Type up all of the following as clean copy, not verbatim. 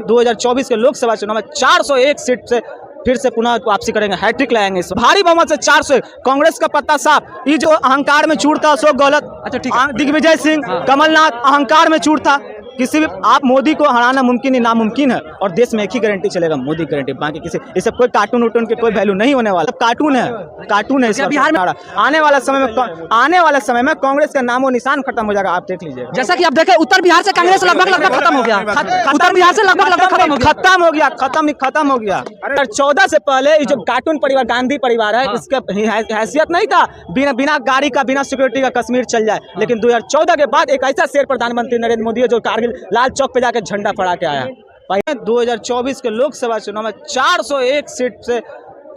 2024 के लोकसभा चुनाव में 401 सीट से फिर से पुनः वापसी करेंगे, हैट्रिक लाएंगे, भारी बहुमत से 400। कांग्रेस का पत्ता साफ, ये जो अहंकार में चूर था अशोक गहलोत, अच्छा ठीक है, दिग्विजय सिंह, कमलनाथ अहंकार में चूर था। किसी भी आप मोदी को हराना मुमकिन ही नामुमकिन है, और देश में एक ही गारंटी चलेगा, मोदी गारंटी। बाकी किसी ये सब कोई कार्टून उटून के कोई वैल्यू नहीं होने वाला, कार्टून है, कार्टून है। बिहार में आने वाला समय में कांग्रेस का नामो निशान खत्म हो जाएगा, आप देख लीजिए। जैसा कि आप देखें उत्तर बिहार से कांग्रेस लगभग खत्म हो गया, उत्तर बिहार से लगभग खत्म हो गया, खत्म हो गया। 14 से पहले ये जो कार्टून परिवार, गांधी परिवार है, इसका हैसियत नहीं था बिना गाड़ी का, बिना सिक्योरिटी का कश्मीर चल जाए। लेकिन 2014 के बाद एक ऐसा शेर प्रधानमंत्री नरेंद्र मोदी है जो कारगिल लाल चौक पे जाकर झंडा फहरा के आया। 2024 के लोकसभा चुनाव में 401 सीट से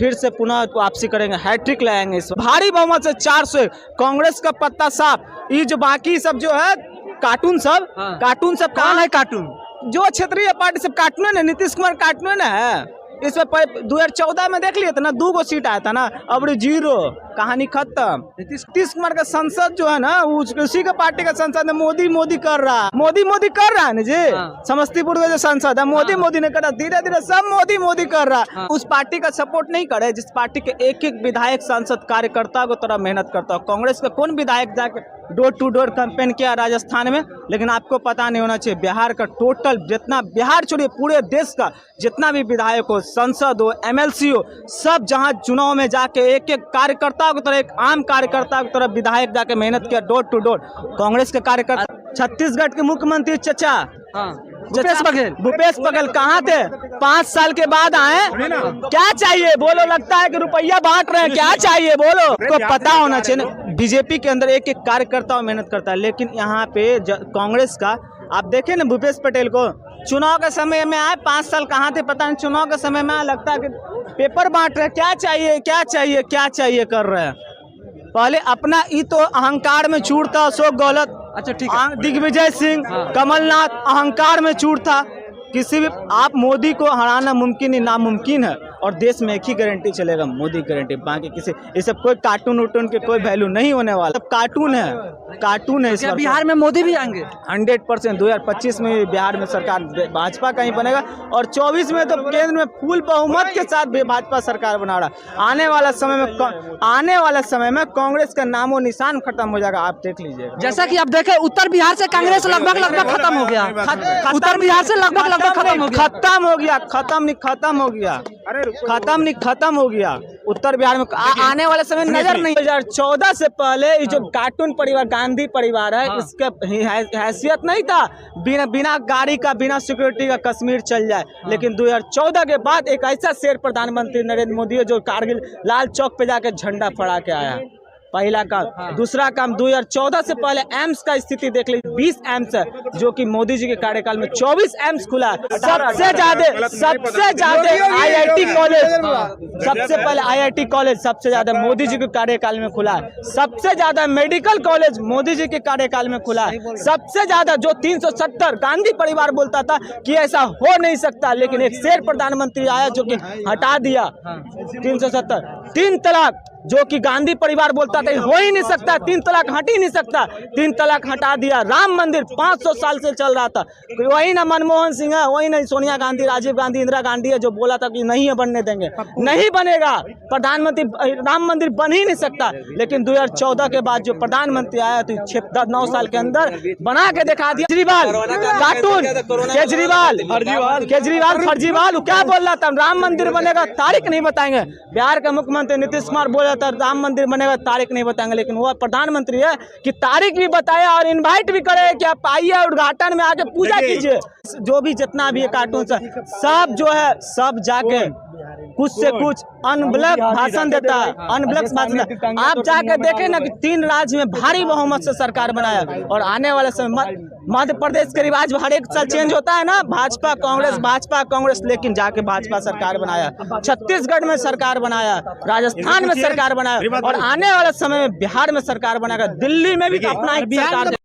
फिर से पुनः वापसी करेंगे, हैट्रिक लाएंगे, भारी बहुमत से 400। कांग्रेस का पत्ता साफ, ये जो बाकी सब जो है कार्टून सब, कार्टून सब कौन है? कार्टून जो क्षेत्रीय पार्टी सब कार्टून है, नीतीश कुमार कार्टून है। इसमें 2014 में देख लिए थे ना, 2 सीट आया था ना, अब 0, कहानी खत्म। नीतीश कुमार का संसद जो है ना, उसी का पार्टी का संसद है, मोदी कर रहा है, मोदी कर रहा है ना जी। समस्तीपुर का जो संसद है, मोदी ने करा, धीरे धीरे सब मोदी कर रहा है। उस पार्टी का सपोर्ट नहीं करे जिस पार्टी के एक विधायक, सांसद, कार्यकर्ता को तरह मेहनत करता हो। कांग्रेस का कौन विधायक जाके डोर टू डोर कैंपेन किया राजस्थान में? लेकिन आपको पता नहीं होना चाहिए, बिहार का टोटल जितना, बिहार छोड़िए पूरे देश का जितना भी विधायक हो, संसद हो, MLC हो, सब जहां चुनाव में जाके एक कार्यकर्ता की तरह, एक आम कार्यकर्ता की तरह विधायक जाके मेहनत किया डोर टू डोर। कांग्रेस के कार्यकर्ता, छत्तीसगढ़ के मुख्यमंत्री चचा भूपेश बघेल कहाँ थे? 5 साल के बाद आए। क्या चाहिए बोलो? लगता है कि रुपया बांट रहे हैं, क्या चाहिए बोलो? तो पता होना चाहिए ना, बीजेपी के अंदर एक कार्यकर्ता मेहनत करता है, लेकिन यहाँ पे कांग्रेस का आप देखें ना, भूपेश पटेल को चुनाव के समय में आए, 5 साल कहाँ थे पता नहीं, चुनाव के समय में लगता है कि पेपर बांट रहे हैं, क्या चाहिए कर रहे हैं। पहले अपना ही तो अहंकार में चूर था अशोक गहलोत, अच्छा ठीक है, दिग्विजय सिंह, कमलनाथ अहंकार में चूर था। किसी भी आप मोदी को हराना मुमकिन ही नामुमकिन है, और देश में एक ही गारंटी चलेगा, मोदी गारंटी। बाकी किसी ये सब कोई कार्टून उटून के कोई वैल्यू नहीं होने वाला, सब कार्टून है, कार्टून है। क्या बिहार में मोदी भी आएंगे? 100%। 2025 में बिहार में सरकार भाजपा का ही बनेगा, और 24 में तो केंद्र में फुल बहुमत के साथ भाजपा सरकार बना रहा। आने वाला समय में कांग्रेस का नामो निशान खत्म हो जाएगा, आप देख लीजिए। जैसा कि आप देखें उत्तर बिहार से कांग्रेस लगभग खत्म हो गया, उत्तर बिहार से लगभग खत्म हो गया। उत्तर बिहार में आने वाले समय नजर नहीं। 2014 से पहले ये जो कार्टून परिवार, गांधी परिवार है, इसका हैसियत नहीं था बिना गाड़ी का, बिना सिक्योरिटी का कश्मीर चल जाए। लेकिन 2014 के बाद एक ऐसा शेर प्रधानमंत्री नरेंद्र मोदी है जो कारगिल लाल चौक पे जाके झंडा फहरा के आया। पहला काम। दूसरा काम, 2014 से पहले एम्स का स्थिति देख लीजिए, 20 एम्स है, जो कि मोदी जी के कार्यकाल में 24 एम्स खुला है। सबसे ज्यादा IIT कॉलेज, सबसे पहले IIT कॉलेज सबसे ज्यादा मोदी जी के कार्यकाल में खुला है। सबसे ज्यादा मेडिकल कॉलेज मोदी जी के कार्यकाल में खुला है। सबसे ज्यादा जो 370, गांधी परिवार बोलता था कि ऐसा हो नहीं सकता, लेकिन एक शेर प्रधानमंत्री आया जो कि हटा दिया 370। 3 तलाक जो कि गांधी परिवार बोलता था हो ही नहीं सकता, 3 तलाक हट ही नहीं सकता, 3 तलाक हटा दिया। राम मंदिर 500 साल से चल रहा था, वही ना मनमोहन सिंह है, वही ना सोनिया गांधी, राजीव गांधी, इंदिरा गांधी है, जो बोला था कि नहीं है बनने देंगे, नहीं बनेगा प्रधानमंत्री, राम मंदिर बन ही नहीं सकता। लेकिन 2014 के बाद जो प्रधानमंत्री आया तो 9 साल के अंदर बना के दिखा दिया। केजरीवाल कार्टून, केजरीवाल फर्जीवाल क्या बोल रहा था, राम मंदिर बनेगा, तारीख नहीं बताएंगे। बिहार का मुख्यमंत्री नीतीश कुमार बोल रहा था राम मंदिर बनेगा, तारीख नहीं बताएंगे, लेकिन वो प्रधानमंत्री है कि तारीख भी बताया और इनवाइट भी करे कि आप आइए उद्घाटन में आके पूजा कीजिए। जो भी जितना भी कार्टून सब जो है, सब जाके कुछ से कुछ अनब्लॉक भाषण देता है, अनब्लॉक भाषण। आप जाकर देखें ना कि 3 राज्य में भारी बहुमत से सरकार बनाया, और आने वाले समय मध्य प्रदेश के रिवाज हर एक साल चेंज होता है ना, भाजपा कांग्रेस, लेकिन जाके भाजपा सरकार बनाया, छत्तीसगढ़ में सरकार बनाया, राजस्थान में सरकार बनाया, और आने वाले समय में बिहार में सरकार बनाएगा, दिल्ली में भी अपना एक सरकार।